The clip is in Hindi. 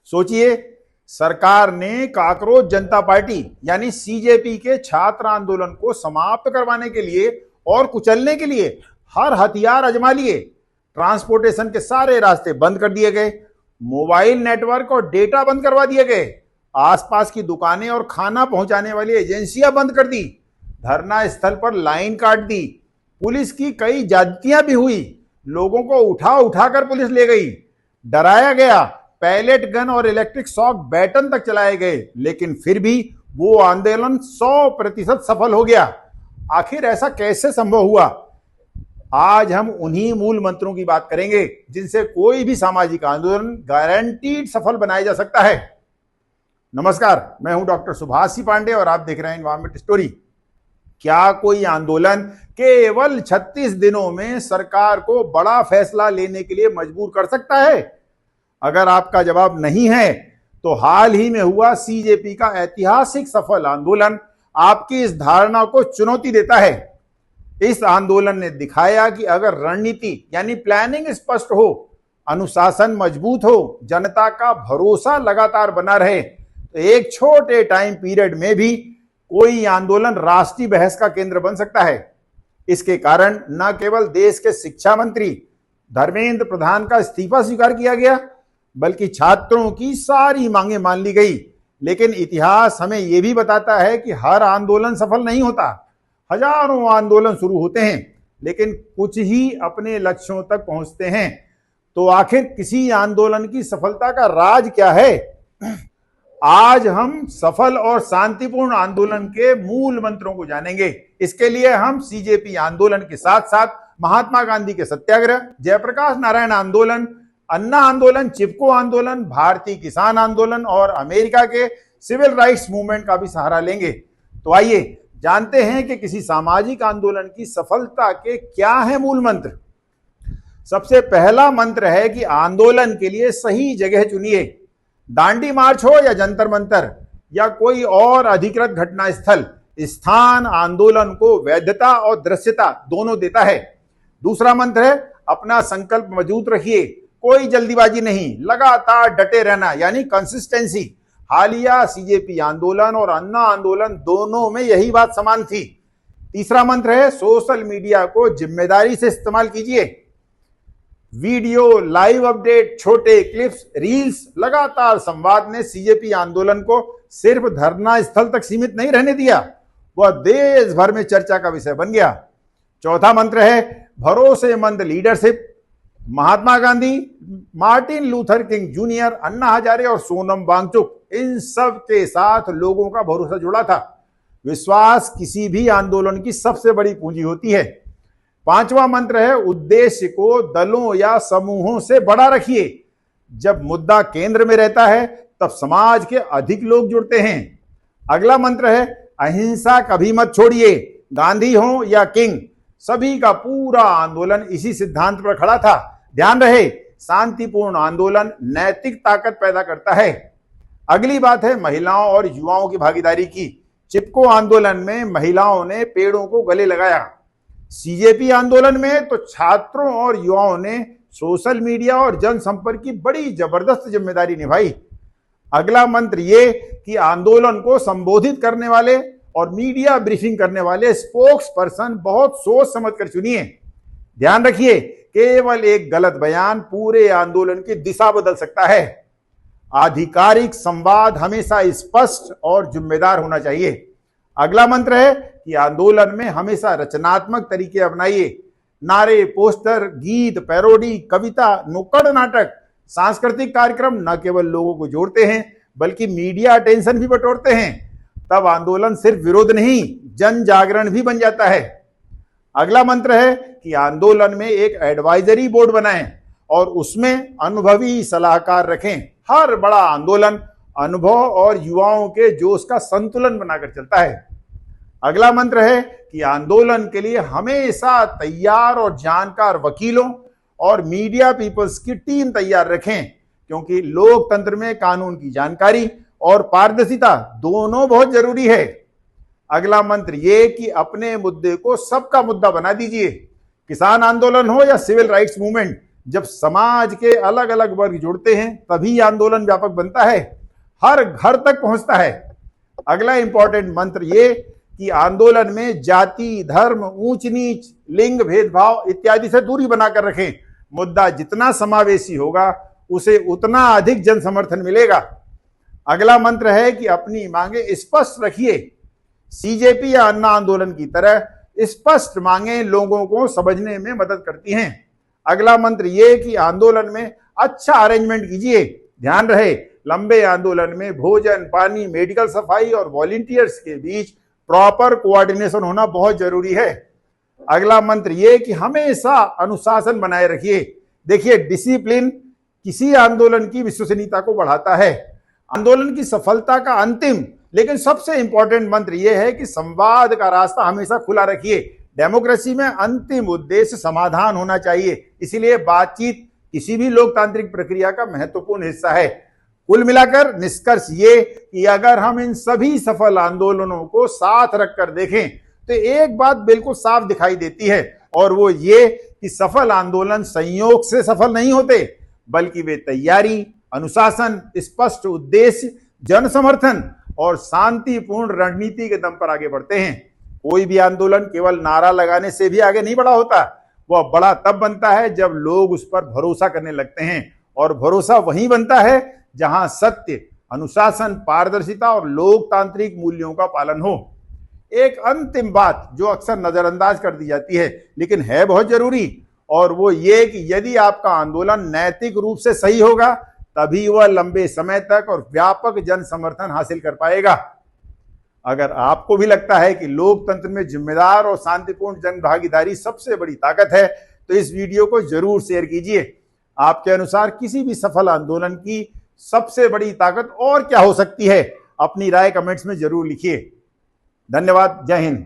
सोचिए, सरकार ने काकरोच जनता पार्टी यानी सीजेपी के छात्र आंदोलन को समाप्त करवाने के लिए और कुचलने के लिए हर हथियार आजमा लिए। ट्रांसपोर्टेशन के सारे रास्ते बंद कर दिए गए, मोबाइल नेटवर्क और डेटा बंद करवा दिए गए, आसपास की दुकानें और खाना पहुंचाने वाली एजेंसियां बंद कर दी, धरना स्थल पर लाइन काट दी, पुलिस की कई ज्यादतियां भी हुई, लोगों को उठा उठाकर पुलिस ले गई, डराया गया, पैलेट गन और इलेक्ट्रिक शॉक बैटन तक चलाए गए, लेकिन फिर भी वो आंदोलन 100% सफल हो गया। आखिर ऐसा कैसे संभव हुआ? आज हम उन्हीं मूल मंत्रों की बात करेंगे जिनसे कोई भी सामाजिक आंदोलन गारंटीड सफल बनाया जा सकता है। नमस्कार, मैं हूं डॉक्टर सुभाष सी पांडे और आप देख रहे हैं एनवायरमेंट स्टोरी। क्या कोई आंदोलन केवल 36 दिनों में सरकार को बड़ा फैसला लेने के लिए मजबूर कर सकता है? अगर आपका जवाब नहीं है तो हाल ही में हुआ सीजेपी का ऐतिहासिक सफल आंदोलन आपकी इस धारणा को चुनौती देता है। इस आंदोलन ने दिखाया कि अगर रणनीति यानी प्लानिंग स्पष्ट हो, अनुशासन मजबूत हो, जनता का भरोसा लगातार बना रहे, तो एक छोटे टाइम पीरियड में भी कोई आंदोलन राष्ट्रीय बहस का केंद्र बन सकता है। इसके कारण न केवल देश के शिक्षा मंत्री धर्मेंद्र प्रधान का इस्तीफा स्वीकार किया गया, बल्कि छात्रों की सारी मांगें मान ली गई। लेकिन इतिहास हमें यह भी बताता है कि हर आंदोलन सफल नहीं होता। हजारों आंदोलन शुरू होते हैं, लेकिन कुछ ही अपने लक्ष्यों तक पहुंचते हैं। तो आखिर किसी आंदोलन की सफलता का राज क्या है? आज हम सफल और शांतिपूर्ण आंदोलन के मूल मंत्रों को जानेंगे। इसके लिए हम सीजेपी आंदोलन के साथ साथ महात्मा गांधी के सत्याग्रह, जयप्रकाश नारायण आंदोलन, अन्ना आंदोलन, चिपको आंदोलन, भारतीय किसान आंदोलन और अमेरिका के सिविल राइट्स मूवमेंट का भी सहारा लेंगे। तो आइए जानते हैं कि किसी सामाजिक आंदोलन की सफलता के क्या है मूल मंत्र। सबसे पहला मंत्र है कि आंदोलन के लिए सही जगह चुनिए। दांडी मार्च हो या जंतर मंतर या कोई और अधिकृत घटना स्थल, स्थान आंदोलन को वैधता और दृश्यता दोनों देता है। दूसरा मंत्र है अपना संकल्प मजबूत रखिए, कोई जल्दीबाजी नहीं, लगातार डटे रहना यानी कंसिस्टेंसी। हालिया सीजेपी आंदोलन और अन्ना आंदोलन दोनों में यही बात समान थी। तीसरा मंत्र है सोशल मीडिया को जिम्मेदारी से इस्तेमाल कीजिए। वीडियो, लाइव अपडेट, छोटे क्लिप्स, रील्स, लगातार संवाद ने सीजेपी आंदोलन को सिर्फ धरना स्थल तक सीमित नहीं रहने दिया, वह देश भर में चर्चा का विषय बन गया। चौथा मंत्र है भरोसेमंद leadership. Mahatma Gandhi, Martin Luther King junior, Anna Hazare और सोनम वांगचुक, इन सब के साथ लोगों का भरोसा जुड़ा था। विश्वास किसी भी आंदोलन की सबसे बड़ी पूंजी होती है। पांचवा मंत्र है उद्देश्य को दलों या समूहों से बड़ा रखिए। जब मुद्दा केंद्र में रहता है तब समाज के अधिक लोग जुड़ते हैं। अगला मंत्र है अहिंसा कभी मत छोड़िए। गांधी हो या किंग, सभी का पूरा आंदोलन इसी सिद्धांत पर खड़ा था। ध्यान रहे, शांतिपूर्ण आंदोलन नैतिक ताकत पैदा करता है। अगली बात है महिलाओं और युवाओं की भागीदारी की। चिपको आंदोलन में महिलाओं ने पेड़ों को गले लगाया। सीजेपी आंदोलन में तो छात्रों और युवाओं ने सोशल मीडिया और जनसंपर्क की बड़ी जबरदस्त जिम्मेदारी निभाई। अगला मंत्र ये कि आंदोलन को संबोधित करने वाले और मीडिया ब्रीफिंग करने वाले स्पोक्स पर्सन बहुत सोच समझ कर चुनिए। ध्यान रखिए, केवल एक गलत बयान पूरे आंदोलन की दिशा बदल सकता है। आधिकारिक संवाद हमेशा स्पष्ट और जिम्मेदार होना चाहिए। अगला मंत्र है कि आंदोलन में हमेशा रचनात्मक तरीके अपनाइए। नारे, पोस्टर, गीत, पैरोडी, कविता, नुक्कड़ नाटक, सांस्कृतिक कार्यक्रम न केवल लोगों को जोड़ते हैं बल्कि मीडिया अटेंशन भी बटोरते हैं। तब आंदोलन सिर्फ विरोध नहीं, जन जागरण भी बन जाता है। अगला मंत्र है कि आंदोलन में एक एडवाइजरी बोर्ड बनाएं और उसमें अनुभवी सलाहकार रखें। हर बड़ा आंदोलन अनुभव और युवाओं के जोश का संतुलन बनाकर चलता है। अगला मंत्र है कि आंदोलन के लिए हमेशा तैयार और जानकार वकीलों और मीडिया पीपल्स की टीम तैयार रखें, क्योंकि लोकतंत्र में कानून की जानकारी और पारदर्शिता दोनों बहुत जरूरी है। अगला मंत्र ये कि अपने मुद्दे को सबका मुद्दा बना दीजिए। किसान आंदोलन हो या सिविल राइट्स मूवमेंट, जब समाज के अलग अलग वर्ग जुड़ते हैं तभी आंदोलन व्यापक बनता है, हर घर तक पहुंचता है। अगला इंपॉर्टेंट मंत्र ये कि आंदोलन में जाति, धर्म, ऊंच नीच, लिंग भेदभाव इत्यादि से दूरी बनाकर रखें। मुद्दा जितना समावेशी होगा उसे उतना अधिक जन समर्थन मिलेगा। अगला मंत्र है कि अपनी मांगे स्पष्ट रखिए। सीजेपी या अन्ना आंदोलन की तरह स्पष्ट मांगे लोगों को समझने में मदद करती हैं। अगला मंत्र ये कि आंदोलन में अच्छा अरेंजमेंट कीजिए। ध्यान रहे, लंबे आंदोलन में भोजन, पानी, मेडिकल सफाई और वॉलंटियर्स के बीच प्रॉपर कोऑर्डिनेशन होना बहुत जरूरी है। अगला मंत्र ये कि हमेशा अनुशासन बनाए रखिए। देखिए, डिसिप्लिन किसी आंदोलन की विश्वसनीयता को बढ़ाता है। आंदोलन की सफलता का अंतिम लेकिन सबसे इंपॉर्टेंट मंत्र यह है कि संवाद का रास्ता हमेशा खुला रखिए। डेमोक्रेसी में अंतिम उद्देश्य समाधान होना चाहिए, इसीलिए बातचीत किसी भी लोकतांत्रिक प्रक्रिया का महत्वपूर्ण हिस्सा है। कुल मिलाकर निष्कर्ष ये कि अगर हम इन सभी सफल आंदोलनों को साथ रखकर देखें तो एक बात बिल्कुल साफ दिखाई देती है, और वो ये कि सफल आंदोलन संयोग से सफल नहीं होते, बल्कि वे तैयारी, अनुशासन, स्पष्ट उद्देश्य, जन समर्थन और शांतिपूर्ण रणनीति के दम पर आगे बढ़ते हैं। कोई भी आंदोलन केवल नारा लगाने से भी आगे नहीं बढ़ा होता। वह बड़ा तब बनता है जब लोग उस पर भरोसा करने लगते हैं, और भरोसा वहीं बनता है जहां सत्य, अनुशासन, पारदर्शिता और लोकतांत्रिक मूल्यों का पालन हो। एक अंतिम बात जो अक्सर नजरअंदाज कर दी जाती है लेकिन है बहुत जरूरी, और वो ये कि यदि आपका आंदोलन नैतिक रूप से सही होगा तभी वह लंबे समय तक और व्यापक जन समर्थन हासिल कर पाएगा। अगर आपको भी लगता है कि लोकतंत्र में जिम्मेदार और शांतिपूर्ण जन भागीदारी सबसे बड़ी ताकत है तो इस वीडियो को जरूर शेयर कीजिए। आपके अनुसार किसी भी सफल आंदोलन की सबसे बड़ी ताकत और क्या हो सकती है? अपनी राय कमेंट्स में जरूर लिखिए। धन्यवाद। जय हिंद।